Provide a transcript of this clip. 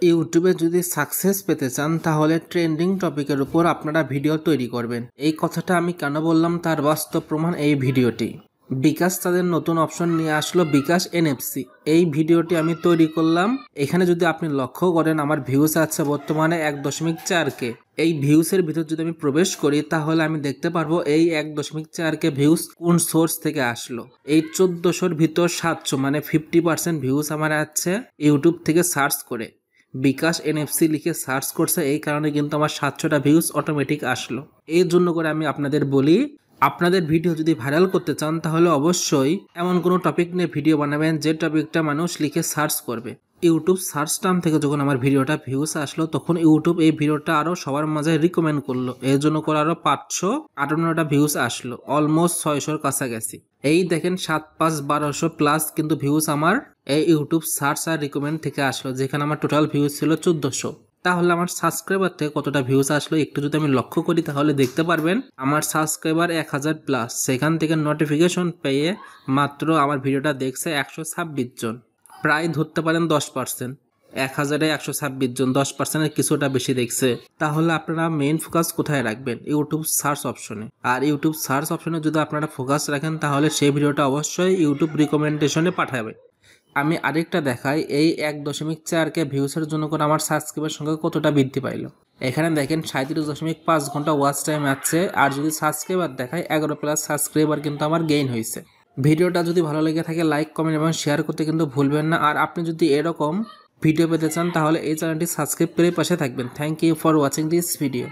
ইউটিউবে যদি সাকসেস পেতে চান তাহলে ট্রেন্ডিং টপিকের উপর আপনারা ভিডিও তৈরি করবেন। এই কথাটা আমি কেন বললাম তার বাস্তব প্রমাণ এই ভিডিওটি। বিকাশ তাদের নতুন অপশন নিয়ে আসলো, বিকাশ এনএফসি। এই ভিডিওটি আমি তৈরি করলাম। এখানে যদি আপনি লক্ষ্য করেন আমার ভিউজ আছে বর্তমানে 1.4K। এই ভিউসের ভিতর যদি আমি প্রবেশ করি তাহলে আমি দেখতে পারবো এই 1.4K ভিউজ কোন সোর্স থেকে আসলো। এই 1400-র ভিতর 700 মানে 50% ভিউজ আমার আছে ইউটিউব থেকে সার্চ করে। বিকাশ এনএফসি লিখে সার্চ করছে, এই কারণে কিন্তু আমার 700টা ভিউজ অটোমেটিক আসলো। এই জন্য করে আমি আপনাদের বলি, আপনাদের ভিডিও যদি ভাইরাল করতে চান তাহলে অবশ্যই এমন কোনো টপিক নিয়ে ভিডিও বানাবেন যে টপিকটা মানুষ লিখে সার্চ করবে। ইউটিউব সার্চ টার্ম থেকে যখন আমার ভিডিওটা ভিউজ আসলো তখন ইউটিউব এই ভিডিওটা আরো সবার মাঝে রিকমেন্ড করলো। এর জন্য করে আরো 558টা ভিউজ আসলো, অলমোস্ট 600-র কাছাকাছি। এই দেখেন 7-5-1200 প্লাস কিন্তু ভিউজ আমার এই ইউটিউব সার্চ আর রিকমেন্ড থেকে আসলো, যেখানে আমার টোটাল ভিউজ ছিল 1400। তাহলে আমার সাবস্ক্রাইবার থেকে কতটা ভিউজ আসলো একটু যদি আমি লক্ষ্য করি তাহলে দেখতে পারবেন আমার সাবস্ক্রাইবার 1000 প্লাস। সেখান থেকে নোটিফিকেশন পেয়ে মাত্র আমার ভিডিওটা দেখছে 126 জন, প্রায় ধরতে পারেন 10%। 1000-এ 126 জন, 10%-এর কিছুটা বেশি দেখছে। তাহলে আপনারা মেইন ফোকাস কোথায় রাখবেন? ইউটিউব সার্চ অপশনে। আর ইউটিউব সার্চ অপশনে যদি আপনারা ফোকাস রাখেন তাহলে সেই ভিডিওটা অবশ্যই ইউটিউব রিকমেন্ডেশনে পাঠাবে। আমি আরেকটা দেখাই, এই 1.4K ভিউসের জন্য করে আমার সাবস্ক্রাইবার সংখ্যা কতটা বৃদ্ধি পাইলো। এখানে দেখেন 37.5 ঘন্টা ওয়াচ টাইম আছে। আর যদি সাবস্ক্রাইবার দেখায় 11 প্লাস সাবস্ক্রাইবার কিন্তু আমার গেইন হয়েছে। ভিডিওটা যদি ভালো লেগে থাকে লাইক, কমেন্ট এবং শেয়ার করতে কিন্তু ভুলবেন না। আর আপনি যদি এরকম ভিডিও পেতে চান তাহলে এই চ্যানেলটি সাবস্ক্রাইব করে পাশে থাকবেন। Thank you for watching this video.